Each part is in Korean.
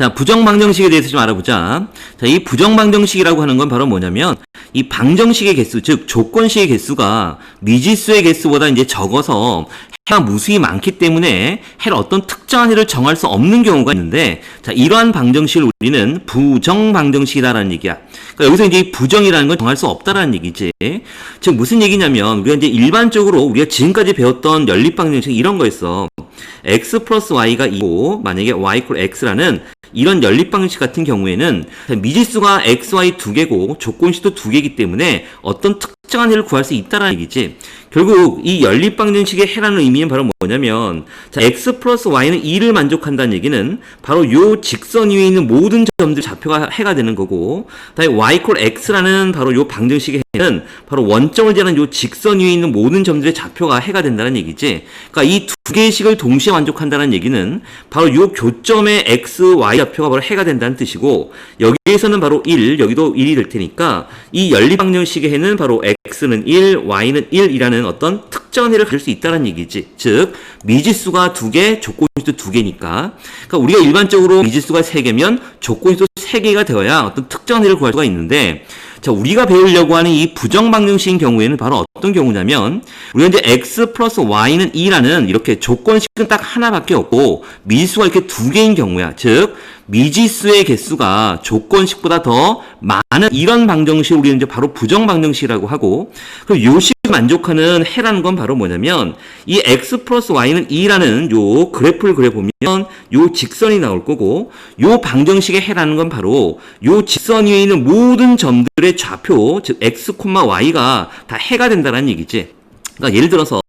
자, 부정방정식에 대해서 좀 알아보자. 자, 이 부정방정식이라고 하는 건 바로 뭐냐면, 이 방정식의 개수, 즉, 조건식의 개수가 미지수의 개수보다 이제 적어서 해가 무수히 많기 때문에 해를 어떤 특정한 해를 정할 수 없는 경우가 있는데, 자, 이러한 방정식을 우리는 부정방정식이다라는 얘기야. 그러니까 여기서 이제 이 부정이라는 건 정할 수 없다라는 얘기지. 즉, 무슨 얘기냐면, 우리가 이제 일반적으로 우리가 지금까지 배웠던 연립방정식 이런 거였어. x 플러스 y가 2고, 만약에 y 이퀄 x라는 이런 연립방정식 같은 경우에는 미지수가 x, y 두 개고 조건식도 두 개이기 때문에 어떤 특정한 해를 구할 수 있다는 얘기지. 결국 이 연립방정식의 해라는 의미는 바로 뭐냐면, 자, x 플러스 y는 2를 만족한다는 얘기는 바로 요 직선 위에 있는 모든 점들 좌표가 해가 되는 거고, 다음에 y 이퀄 x라는 바로 요 방정식의 해는 바로 원점을 제하는 요 직선 위에 있는 모든 점들의 좌표가 해가 된다는 얘기지. 그러니까 이 두 개의 식을 동시에 만족한다는 얘기는 바로 요 교점의 x, y 좌표가 바로 해가 된다는 뜻이고, 여기에서는 바로 1, 여기도 1이 될 테니까 이 연립방정식의 해는 바로 x는 1, y는 1이라는 어떤 특정한 해를 가질 수 있다는 얘기지. 즉, 미지수가 2개, 조건식도 2개니까. 그러니까 우리가 일반적으로 미지수가 3개면 조건식도 3개가 되어야 어떤 특정한 해를 구할 수가 있는데, 자, 우리가 배우려고 하는 이 부정방정식인 경우에는 바로 어떤 경우냐면, 우리가 이제 x 플러스 y는 2라는 이렇게 조건식은 딱 하나밖에 없고 미지수가 이렇게 2개인 경우야. 즉, 미지수의 개수가 조건식보다 더 많은 이런 방정식을 우리는 이제 바로 부정방정식이라고 하고, 그럼 요 식을 만족하는 해라는 건 바로 뭐냐면, 이 x 플러스 y는 2라는 요 그래프를 그려보면 요 직선이 나올 거고, 요 방정식의 해라는 건 바로 요 직선 위에 있는 모든 점들의 좌표, 즉 x, y가 다 해가 된다는 얘기지. 그러니까 예를 들어서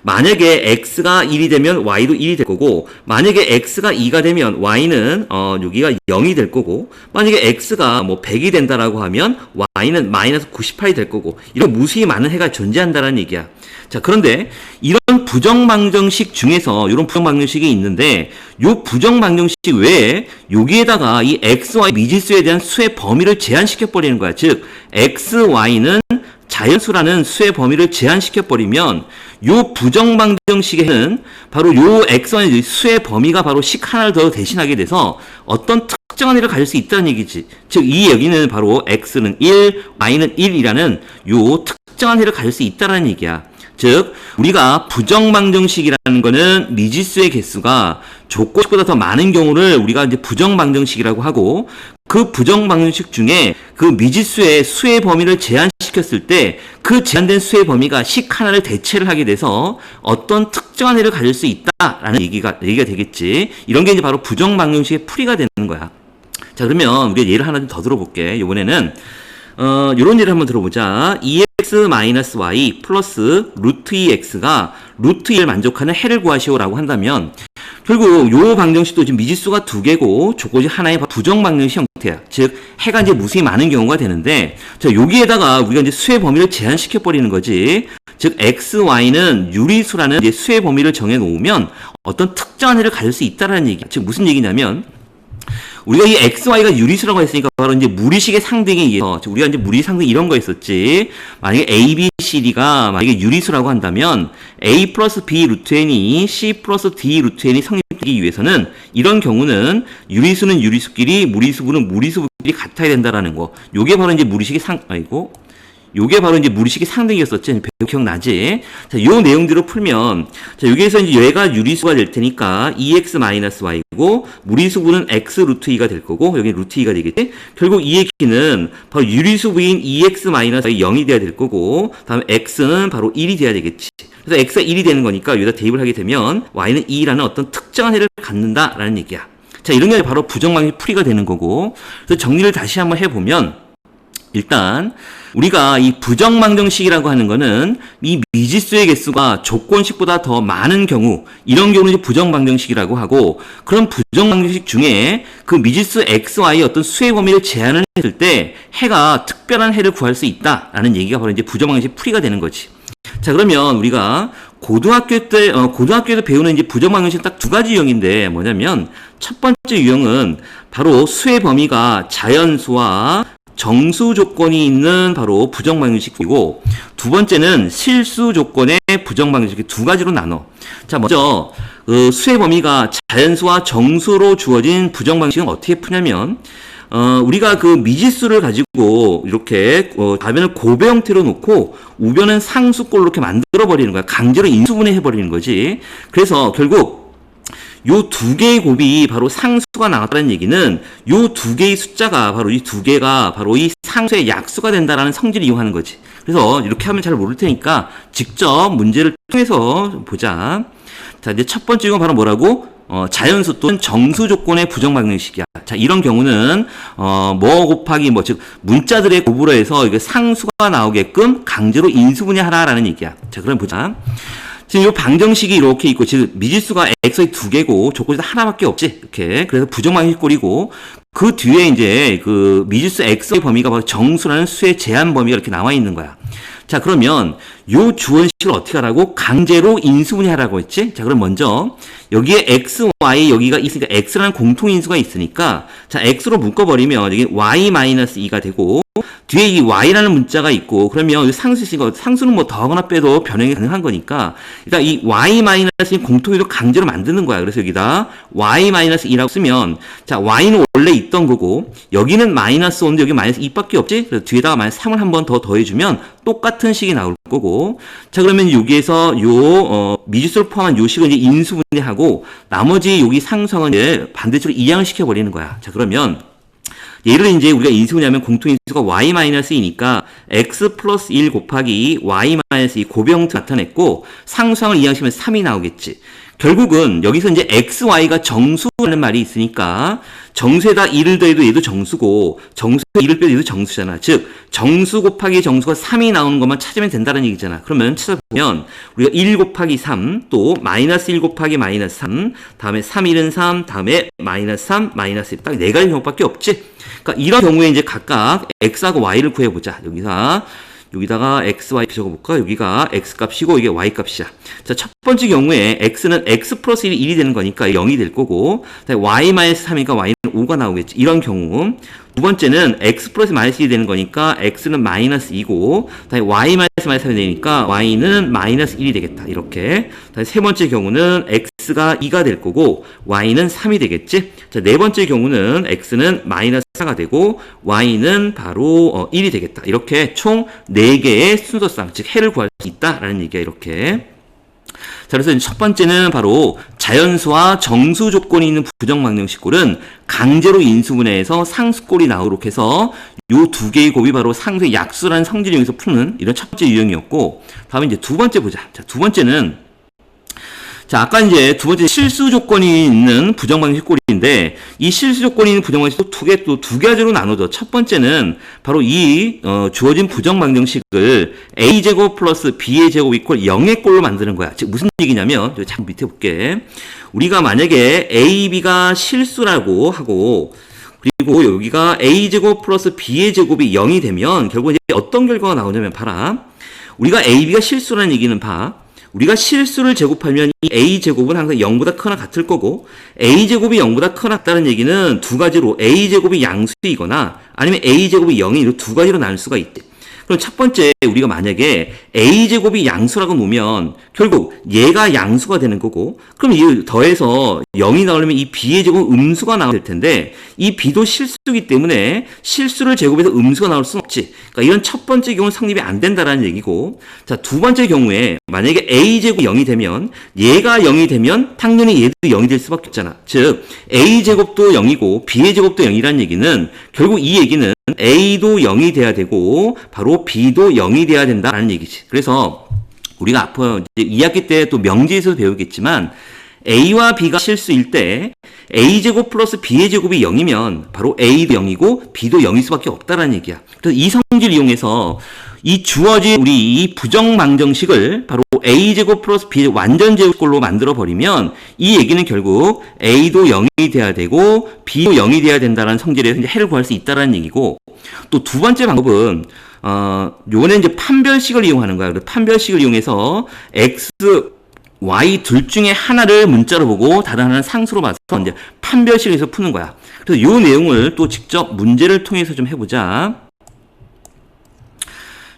만약에 x가 1이 되면 y도 1이 될 거고, 만약에 x가 2가 되면 y는 여기가 0이 될 거고, 만약에 x가 뭐 100이 된다라고 하면 y는 마이너스 98이 될 거고, 이런 무수히 많은 해가 존재한다는 얘기야. 자, 그런데 이런 부정방정식 중에서 이런 부정방정식이 있는데, 요 부정방정식 외에 여기에다가 이 x, y 미지수에 대한 수의 범위를 제한시켜 버리는 거야. 즉 x, y는 자연수라는 수의 범위를 제한시켜버리면 요 부정방정식에는 바로 요 xy 수의 범위가 바로 식 하나를 더 대신하게 돼서 어떤 특정한 해를 가질 수 있다는 얘기지. 즉, 이 여기는 바로 x는 1, y는 1이라는 요 특정한 해를 가질 수 있다는 얘기야. 즉, 우리가 부정방정식이라는 거는 미지수의 개수가 조건식보다 더 많은 경우를 우리가 이제 부정방정식이라고 하고, 그 부정방정식 중에 그 미지수의 수의 범위를 제한시켰을 때 그 제한된 수의 범위가 식 하나를 대체를 하게 돼서 어떤 특정한 해를 가질 수 있다라는 얘기가 되겠지. 이런 게 이제 바로 부정방정식의 풀이가 되는 거야. 자, 그러면 우리가 예를 하나 좀 더 들어볼게. 이번에는 요런 예를 한번 들어보자. 2x-y 플러스 루트 2x가 루트 1을 만족하는 해를 구하시오라고 한다면, 결국 요 방정식도 지금 미지수가 2개고 조건식 하나의 부정방정식 형태야. 즉, 해가 이제 무수히 많은 경우가 되는데, 자, 여기에다가 우리가 이제 수의 범위를 제한시켜 버리는 거지. 즉, x, y는 유리수라는 이제 수의 범위를 정해 놓으면 어떤 특정한 해를 가질 수 있다는 얘기야. 즉, 무슨 얘기냐면, 우리가 이 x, y가 유리수라고 했으니까 바로 이제 무리식의 상등에 의해서, 우리가 이제 무리 상등 이런 거 있었지. 만약에 a, b, c, d가 만약에 유리수라고 한다면 a 플러스 b 루트 n이 c 플러스 d 루트 n이 성립되기 위해서는 이런 경우는 유리수는 유리수끼리, 무리수분은 무리수끼리 같아야 된다라는 거. 요게 바로 이제 무리식의 요게 바로 이제 무리식의 상등이었었지. 배우 기억나지? 자, 요 내용들을 풀면, 자, 여기에서 이제 얘가 유리수가 될 테니까 2x-y고, 무리수분은 x 루트 2가 될 거고, 여기 루트 2가 되겠지? 결국 이 x는 바로 유리수부인 2x-y 0이 돼야 될 거고, 다음에 x는 바로 1이 돼야 되겠지. 그래서 x가 1이 되는 거니까 여기다 대입을 하게 되면 y는 2라는 어떤 특정한 해를 갖는다라는 얘기야. 자, 이런 게 바로 부정방정식 풀이가 되는 거고, 그래서 정리를 다시 한번 해보면, 일단 우리가 이 부정방정식이라고 하는 거는 이 미지수의 개수가 조건식보다 더 많은 경우, 이런 경우는 이제 부정방정식이라고 하고, 그런 부정방정식 중에 그 미지수 x, y의 어떤 수의 범위를 제한을 했을 때 해가 특별한 해를 구할 수 있다라는 얘기가 바로 이제 부정방정식 풀이가 되는 거지. 자, 그러면 우리가 고등학교에서 배우는 이제 부정방정식 딱 두 가지 유형인데, 뭐냐면 첫 번째 유형은 바로 수의 범위가 자연수와 정수 조건이 있는 바로 부정방정식이고, 두 번째는 실수 조건의 부정방정식, 두 가지로 나눠. 자, 먼저 수의 범위가 자연수와 정수로 주어진 부정방정식은 어떻게 푸냐면, 우리가 그 미지수를 가지고 이렇게 답변을 고배 형태로 놓고 우변은 상수꼴로 이렇게 만들어 버리는 거야. 강제로 인수분해 해버리는 거지. 그래서 결국 요 두 개의 곱이 바로 상수가 나왔다는 얘기는 요 두 개의 숫자가 바로 이 두 개가 바로 이 상수의 약수가 된다라는 성질을 이용하는 거지. 그래서 이렇게 하면 잘 모를 테니까 직접 문제를 통해서 보자. 자, 이제 첫 번째 이건 바로 뭐라고? 자연수 또는 정수 조건의 부정방정식이야. 자, 이런 경우는 뭐 곱하기 뭐, 즉 문자들의 곱으로 해서 이게 상수가 나오게끔 강제로 인수분해하라라는 얘기야. 자, 그럼 보자. 지금 이 방정식이 이렇게 있고, 지금 미지수가 x의 두 개고 조건이 하나밖에 없지. 이렇게. 그래서 부정방정식 꼴이고, 그 뒤에 이제 그 미지수 x의 범위가 바로 정수라는 수의 제한 범위가 이렇게 나와 있는 거야. 자, 그러면 요 주어식을 어떻게 하라고? 강제로 인수분해 하라고 했지? 자, 그럼 먼저 여기에 x, y 여기가 있으니까 x라는 공통인수가 있으니까, 자, x로 묶어버리면 여기 y-2가 되고, 뒤에 이 y라는 문자가 있고, 그러면 상수 있으니까 상수는 뭐 더하거나 빼도 변형이 가능한 거니까, 일단 이 y-인 공통인수 강제로 만드는 거야. 그래서 여기다 y-2라고 쓰면, 자, y는 원래 있던 거고, 여기는 마이너스 5인데 여기 마이너스 2밖에 없지? 그래서 뒤에다가 마이너스 3을 한 번 더 더해주면 똑같은 식이 나올 거고, 자, 그러면 여기에서 미지수를 포함한 요 식은 이제 인수분해하고, 나머지 여기 상수항은 이제 반대쪽으로 이항을 시켜버리는 거야. 자, 그러면 얘를 이제 우리가 인수분해하면 공통인수가 y-2니까 x 플러스 1 곱하기 y-2 고배 형태 나타냈고, 상수항을 이항시키면 3이 나오겠지. 결국은 여기서 이제 xy가 정수라는 말이 있으니까 정수에다 1을 더해도 얘도 정수고 정수에 1을 빼도 얘도 정수잖아. 즉 정수 곱하기 정수가 3이 나오는 것만 찾으면 된다는 얘기잖아. 그러면 찾아보면 우리가 1 곱하기 3, 또 마이너스 1 곱하기 마이너스 3, 다음에 3, 1은 3, 다음에 마이너스 3, 마이너스 1, 딱 네 가지 경우밖에 없지. 그러니까 이런 경우에 이제 각각 x하고 y를 구해보자. 여기다가 x, y 적어볼까? 여기가 x 값이고 이게 y 값이야. 자, 첫 번째 경우에 x는 x 플러스 1이 되는 거니까 0이 될 거고, y-3이니까 y는 5가 나오겠지. 이런 경우. 두 번째는 x 플러스 마이너스 1이 되는 거니까 x는 마이너스 2고, y-3이 되니까 y는 마이너스 1이 되겠다. 이렇게. 세 번째 경우는 x가 2가 될 거고, y는 3이 되겠지. 자, 네 번째 경우는 x는 마이너스 4가 되고, y는 바로 1이 되겠다. 이렇게 총 4개의 순서상, 즉 해를 구할 수 있다라는 얘기야. 이렇게. 자, 그래서 첫 번째는 바로 자연수와 정수 조건이 있는 부정방정식꼴은 강제로 인수분해해서 상수꼴이 나오도록 해서 요 두 개의 곱이 바로 상수의 약수라는 성질을 이용해서 푸는 이런 첫 번째 유형이었고, 다음에 이제 두 번째 보자. 자, 두 번째는, 자, 아까 이제 두 번째 실수 조건이 있는 부정방정식 꼴인데, 이 실수 조건이 있는 부정방정식도 두 가지로 나눠져. 첫 번째는 바로 이 주어진 부정방정식을 a제곱 플러스 b의 제곱 이퀄 0의 꼴로 만드는 거야. 즉 무슨 얘기냐면, 잠깐 밑에 볼게. 우리가 만약에 a, b가 실수라고 하고, 그리고 여기가 a제곱 플러스 b의 제곱이 0이 되면 결국 이제 어떤 결과가 나오냐면 봐라. 우리가 a, b가 실수라는 얘기는 봐. 우리가 실수를 제곱하면 이 a제곱은 항상 0보다 크거나 같을 거고, a제곱이 0보다 크거나 같다는 얘기는 두 가지로 a제곱이 양수이거나 아니면 a제곱이 0이 이렇게 두 가지로 나눌 수가 있대. 그럼 첫 번째 우리가 만약에 a제곱이 양수라고 놓으면 결국 얘가 양수가 되는 거고, 그럼 이 더해서 0이 나오려면 이 b의 제곱은 음수가 나와야 될 텐데, 이 b도 실수이기 때문에 실수를 제곱해서 음수가 나올 수는 없지. 그러니까 이런 첫 번째 경우는 성립이 안 된다라는 얘기고, 자, 두 번째 경우에 만약에 a제곱이 0이 되면 얘가 0이 되면 당연히 얘도 0이 될 수밖에 없잖아. 즉 a제곱도 0이고 b의 제곱도 0이라는 얘기는 결국 이 얘기는 a도 0이 돼야 되고 바로 b도 0이 돼야 된다라는 얘기지. 그래서 우리가 앞으로 이제 2학기 때 또 명제에서 배우겠지만 a와 b가 실수일 때 a제곱 플러스 b의 제곱이 0이면 바로 a도 0이고 b도 0일 수밖에 없다라는 얘기야. 그래서 이 성질을 이용해서 이 주어진 우리 이 부정방정식을 바로 a제곱 플러스 b의 완전 제곱꼴로 만들어버리면 이 얘기는 결국 a도 0이 돼야 되고 b도 0이 돼야 된다는 성질에서 이제 해를 구할 수 있다는 얘기고, 또 두 번째 방법은 요거는 이제 판별식을 이용하는 거야. 판별식을 이용해서 x, y 둘 중에 하나를 문자로 보고 다른 하나는 상수로 봐서 이제 판별식에서 푸는 거야. 그래서 요 내용을 또 직접 문제를 통해서 좀 해보자.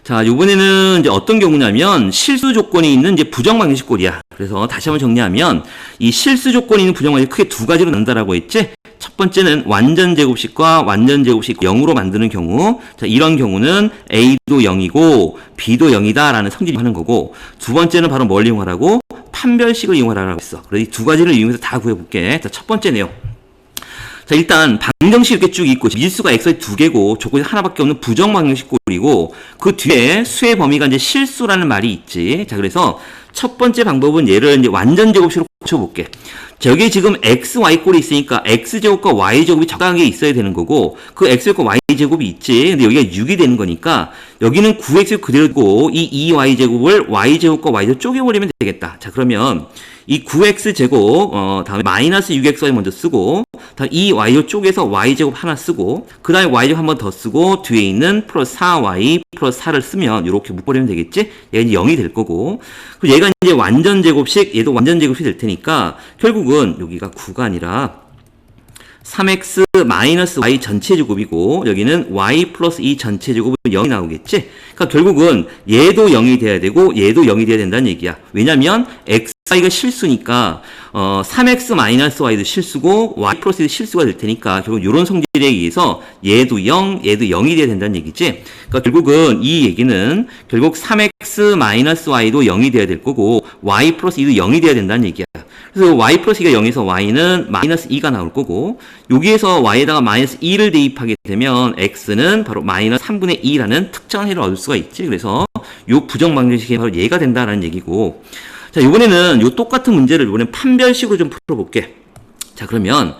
자, 요번에는 이제 어떤 경우냐면 실수 조건이 있는 이제 부정방정식꼴이야. 그래서 다시 한번 정리하면 이 실수 조건이 있는 부정방정식 크게 두 가지로 나눈다라고 했지? 첫 번째는 완전 제곱식과 완전 제곱식 0으로 만드는 경우. 자, 이런 경우는 A도 0이고 B도 0이다라는 성질이 하는 거고, 두 번째는 바로 뭘 이용하라고? 판별식을 이용하라고 했어. 그래서 이 두 가지를 이용해서 다 구해볼게. 자, 첫 번째네요. 자, 일단 방정식 이렇게 쭉 있고 미지수가 x의 두 개고 조건이 하나밖에 없는 부정방정식꼴이고, 그 뒤에 수의 범위가 이제 실수라는 말이 있지. 자, 그래서 첫 번째 방법은 얘를 이제 완전 제곱식으로 고쳐볼게. 자, 여기 지금 x, y 꼴이 있으니까 x제곱과 y제곱이 적당하게 있어야 되는 거고, 그 x제곱과 y제곱이 있지. 근데 여기가 6이 되는 거니까 여기는 9x 그대로고 이 2y제곱을 y제곱과 y제곱 쪼개버리면 되겠다. 자, 그러면 이 9x제곱 다음에 마이너스 6xy 먼저 쓰고, 다음 2y 쪽에서 y제곱 하나 쓰고, 그 다음에 y제곱 한 번 더 쓰고, 뒤에 있는 플러스 4y 플러스 4를 쓰면 이렇게 묶어버리면 되겠지? 얘가 이제 0이 될 거고, 그리고 얘가 이제 완전 제곱식, 얘도 완전 제곱식이 될 테니까 결국은 여기가 9가 아니라 3x 마이너스 y 전체 제곱이고, 여기는 y 플러스 2 전체 제곱은 0이 나오겠지? 그러니까 결국은 얘도 0이 돼야 되고 얘도 0이 돼야 된다는 얘기야. 왜냐면 xy가 실수니까 3x 마이너스 y도 실수고 y 플러스 2도 실수가 될 테니까 결국 이런 성질에 의해서 얘도 0, 얘도 0이 돼야 된다는 얘기지? 그러니까 결국은 이 얘기는 결국 3x 마이너스 y도 0이 돼야 될 거고 y 플러스 2도 0이 돼야 된다는 얘기야. 그래서 y 플러스 2가 0에서 y는 마이너스 2가 나올 거고, 여기에서 y에다가 마이너스 2를 대입하게 되면 x는 바로 마이너스 3분의 2라는 특정한 해를 얻을 수가 있지. 그래서 요 부정방정식이 바로 얘가 된다라는 얘기고, 자, 이번에는 요 똑같은 문제를 이번엔 판별식으로 좀 풀어볼게. 자, 그러면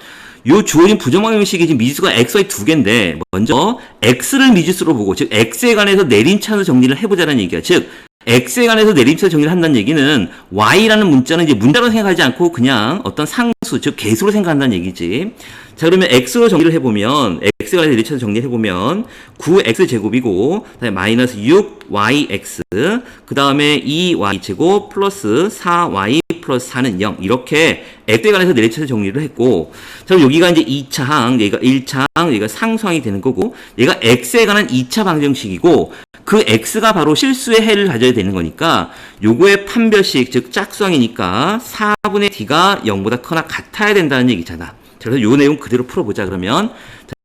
요 주어진 부정방정식이 지금 미지수가 xy 두 개인데, 먼저 x를 미지수로 보고, 즉 x에 관해서 내림차순 정리를 해보자는 얘기야. 즉 x에 관해서 내림차순 정리를 한다는 얘기는 y라는 문자는 이제 문자로 생각하지 않고 그냥 어떤 상수, 즉 개수로 생각한다는 얘기지. 자, 그러면 x로 정리를 해보면, x에 관해서 내림차순 정리를 해보면 9x제곱이고, 그다음에 마이너스 6yx, 그 다음에 2y제곱 플러스 4y 플러스 4는 0. 이렇게 x에 관해서 내림차순 정리를 했고, 자, 그럼 여기가 이제 2차 항, 여기가 1차 항, 여기가 상수항이 되는 거고, 얘가 x에 관한 2차 방정식이고, 그 x가 바로 실수의 해를 가져야 되는 거니까 요거의 판별식, 즉 짝수항이니까 4분의 d가 0보다 크거나 같아야 된다는 얘기잖아. 그래서 요 내용 그대로 풀어보자. 그러면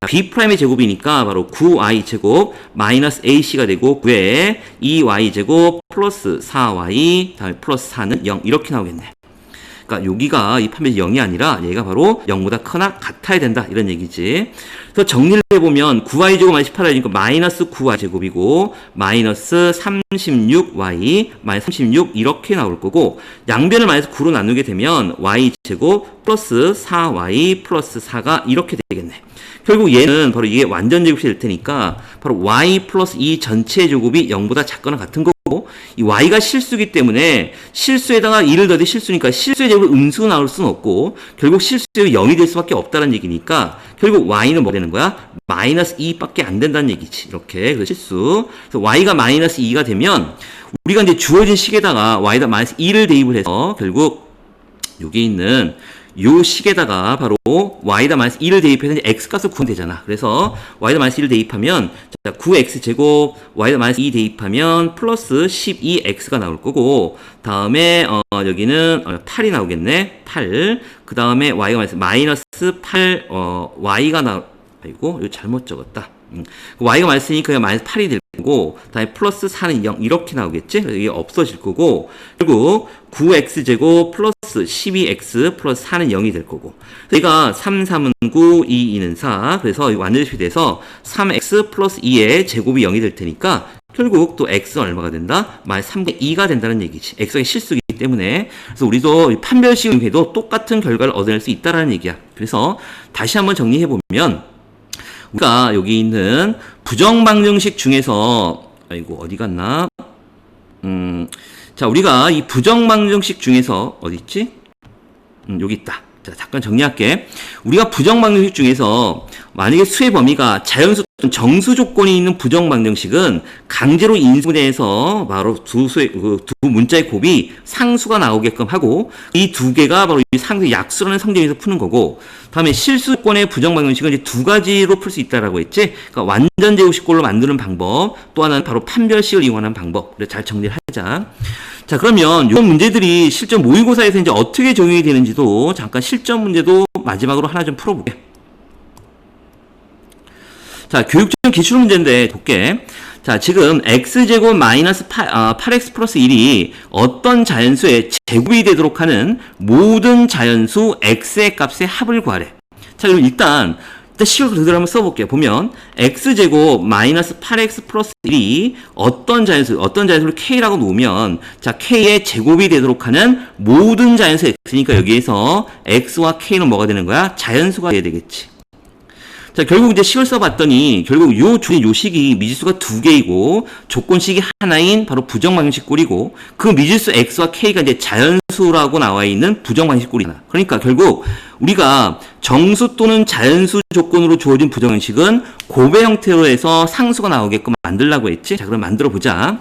b'의 제곱이니까 바로 9y 제곱 마이너스 ac가 되고, 9에 2y 제곱 플러스 4y 다음에 플러스 4는 0 이렇게 나오겠네. 그러니까 여기가 이 판별식 0이 아니라 얘가 바로 0보다 크거나 같아야 된다 이런 얘기지. 그래서 정리를 해보면 9y 제곱 마이너스 18y니까 마이너스 9y 제곱이고 마이너스 36y 마이너스 36 이렇게 나올 거고, 양변을 마이너스 9로 나누게 되면 y 제곱 플러스 4y 플러스 4가 이렇게 되겠네. 결국 얘는 바로 이게 완전 제곱이 될 테니까 바로 y 플러스 2 전체 제곱이 0보다 작거나 같은 거고, 이 y가 실수기 때문에 실수에다가 2를 더해 실수니까 실수의 제곱을 음수로 나올 수는 없고 결국 실수의 0이 될 수밖에 없다는 얘기니까 결국 y는 뭐 되는 거야? 마이너스 2밖에 안 된다는 얘기지. 이렇게. 그래서 실수. 그래서 y가 마이너스 2가 되면 우리가 이제 주어진 식에다가 y에다 마이너스 2를 대입을 해서 결국 여기 있는 요 식에다가 바로 y에다 마이너스 2를 대입해서 x값을 구하면 되잖아. 그래서 y에다 마이너스 2를 대입하면 9x제곱 y에다 마이너스 2 대입하면 플러스 12x가 나올 거고, 다음에 여기는 8이 나오겠네. 8. 그 다음에 y가 마이너스 8 y가 아이고 이거 잘못 적었다. y가 마이너스니까 마이너스 8이 될 거고, 다음에 플러스 4는 0 이렇게 나오겠지? 그래서 이게 없어질 거고, 결국 9x제곱 플러스 12x 플러스 4는 0이 될 거고, 그러니까 3, 3은 9, 2, 2는 4. 그래서 완전제곱이 돼서 3x 플러스 2의 제곱이 0이 될 테니까 결국 또 x는 얼마가 된다? 마이너스 3분의 2가 된다는 얘기지. x가 실수이기 때문에. 그래서 우리도 판별식을 해도 똑같은 결과를 얻어낼 수 있다는 얘기야. 그래서 다시 한번 정리해보면, 우리가 여기 있는 부정방정식 중에서, 아이고 어디 갔나? 자, 우리가 이 부정방정식 중에서 어디 있지? 여기 있다. 자, 잠깐 정리할게. 우리가 부정방정식 중에서 만약에 수의 범위가 자연수 또는 정수 조건이 있는 부정방정식은 강제로 인수분해해서 바로 두 문자의 곱이 상수가 나오게끔 하고 이 두 개가 바로 이 상수 약수라는 성질에서 푸는 거고, 다음에 실수 조건의 부정방정식은 이제 두 가지로 풀 수 있다라고 했지. 그러니까 완전 제곱식꼴로 만드는 방법, 또 하나는 바로 판별식을 이용하는 방법. 그래서 잘 정리를 하자. 자, 그러면 이런 문제들이 실전 모의고사에서 이제 어떻게 적용이 되는지도 잠깐 실전 문제도 마지막으로 하나 좀 풀어볼게. 자, 교육적 기출 문제인데 볼게. 자, 지금 x제곱 마이너스 8x 플러스 1이 어떤 자연수의 제곱이 되도록 하는 모든 자연수 x의 값의 합을 구하래. 자, 그럼 일단 식을 그대로 한번 써볼게요. 보면 x제곱 마이너스 8x 플러스 1이 어떤 자연수를 k라고 놓으면, 자, k의 제곱이 되도록 하는 모든 자연수 x니까 여기에서 x와 k는 뭐가 되는 거야? 자연수가 돼야 되겠지. 자, 결국 이제 식을 써봤더니 결국 요 식이 미지수가 두 개이고 조건식이 하나인 바로 부정방정식 꼴이고, 그 미지수 x와 k가 이제 자연수라고 나와 있는 부정방정식 꼴이다. 그러니까 결국 우리가 정수 또는 자연수 조건으로 주어진 부정방정식은 곱의 형태로 해서 상수가 나오게끔 만들라고 했지. 자, 그럼 만들어 보자.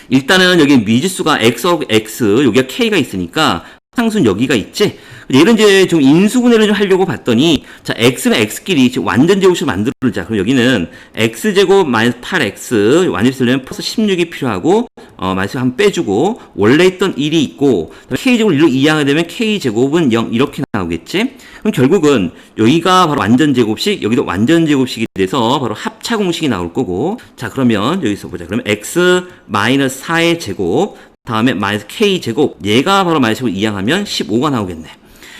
일단은 여기 미지수가 x, 여기가 k가 있으니까 상수는 여기가 있지. 얘는 이제 좀 인수분해를 좀 하려고 봤더니, 자, x는 x끼리 완전 제곱식을 만들자. 그럼 여기는 x제곱 마이너스 8x 완전제곱을 플러스 16이 필요하고, 마이너스 한번 빼주고, 원래 있던 1이 있고, k제곱을 1로 이항하게 되면 k제곱은 0 이렇게 나오겠지. 그럼 결국은 여기가 바로 완전 제곱식, 여기도 완전 제곱식이 돼서 바로 합차 공식이 나올 거고, 자, 그러면 여기서 보자. 그러면 x 마이너스 4의 제곱, 다음에 마이너스 k제곱, 얘가 바로 마이너스를 이항하면 15가 나오겠네.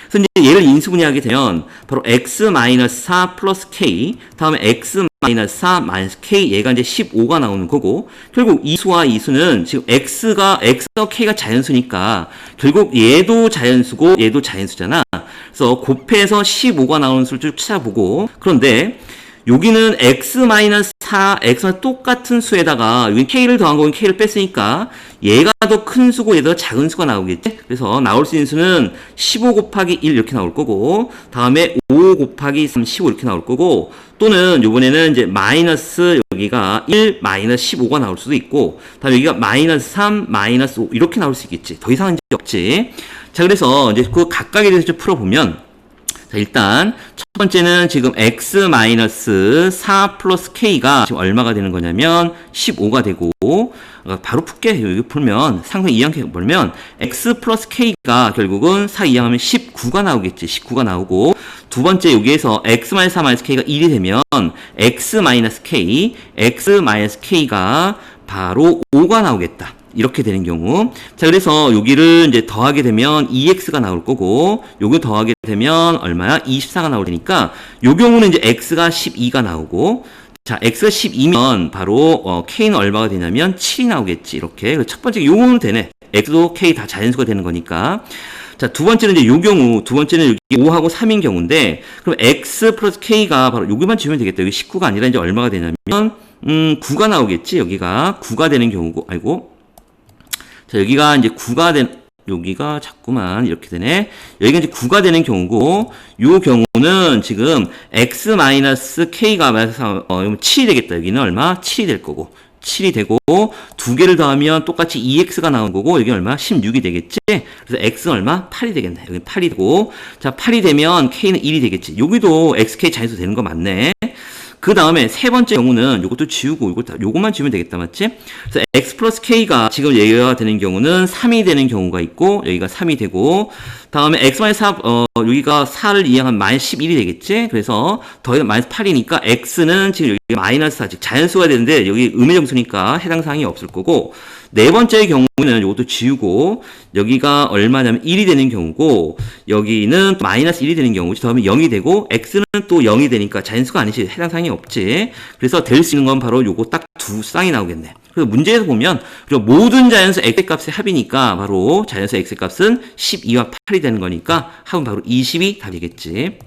그래서 이제 얘를 인수분해하게 되면 바로 x-4 플러스 k, 다음에 x-4 마이너스 k, 얘가 이제 15가 나오는 거고, 결국 이 수와 이 수는 지금 x와 k가 자연수니까 결국 얘도 자연수고 얘도 자연수잖아. 그래서 곱해서 15가 나오는 수를 쭉 찾아보고, 그런데 여기는 x-4, x와 똑같은 수에다가 여기 k를 더한 거긴 k를 뺐으니까 얘가 더 큰 수고 얘가 더 작은 수가 나오겠지? 그래서 나올 수 있는 수는 15 곱하기 1 이렇게 나올 거고, 다음에 5 곱하기 3, 15 이렇게 나올 거고, 또는 요번에는 이제 마이너스 여기가 1 마이너스 15가 나올 수도 있고, 다음에 여기가 마이너스 3 마이너스 5 이렇게 나올 수 있겠지. 더 이상은 이제 없지. 자, 그래서 이제 그 각각에 대해서 좀 풀어보면, 자, 일단 첫 번째는 지금 x-4 플러스 k가 지금 얼마가 되는 거냐면 15가 되고, 바로 풀게. 여기 풀면 상상 이항해 보면 x 플러스 k가 결국은 4 이항하면 19가 나오겠지. 19가 나오고, 두 번째 여기에서 x-4 마이너스 k가 1이 되면 x-k가 바로 5가 나오겠다. 이렇게 되는 경우. 자, 그래서 여기를 이제 더하게 되면 2x가 나올 거고, 요거 더하게 되면 얼마야? 24가 나올 테니까, 요 경우는 이제 x가 12가 나오고, 자, x가 12면 바로 k는 얼마가 되냐면 7이 나오겠지. 이렇게. 첫 번째 요거는 되네. x도 k 다 자연수가 되는 거니까. 자, 두 번째는 이제 요 경우, 두 번째는 여기 5하고 3인 경우인데, 그럼 x 플러스 k가 바로 여기만 지우면 되겠다. 여기 19가 아니라 이제 얼마가 되냐면 9가 나오겠지. 여기가 9가 되는 경우고, 아이고. 자, 여기가 이제 9가 여기가 자꾸만 이렇게 되네. 여기가 이제 9가 되는 경우고, 요 경우는 지금 x-k가 7이 되겠다. 여기는 얼마? 7이 될 거고. 7이 되고, 두 개를 더하면 똑같이 2x가 나온 거고, 여기 얼마? 16이 되겠지? 그래서 x는 얼마? 8이 되겠네. 여기 8이 되고, 자, 8이 되면 k는 1이 되겠지. 여기도 xk 자연수 되는 거 맞네. 그 다음에 세 번째 경우는 요것도 지우고 요것만 지우면 되겠다. 맞지? 그래서 x 플러스 k가 지금 얘가 되는 경우는 3이 되는 경우가 있고, 여기가 3이 되고, 다음에 x 마이너스 4, 여기가 4를 이항하면 마이너스 11이 되겠지? 그래서 더해서 마이너스 8이니까 x는 지금 여기 마이너스 4, 즉 자연수가 되는데 여기 음의 정수니까 해당 사항이 없을 거고, 네 번째 경우는 이것도 지우고, 여기가 얼마냐면 1이 되는 경우고, 여기는 마이너스 1이 되는 경우지. 더하면 0이 되고, x는 또 0이 되니까 자연수가 아니지. 해당 사항이 없지. 그래서 될 수 있는 건 바로 요거 딱 두 쌍이 나오겠네. 그래서 문제에서 보면 모든 자연수 x의 값의 합이니까 바로 자연수 x의 값은 12와 8이 되는 거니까 합은 바로 20이 답이겠지.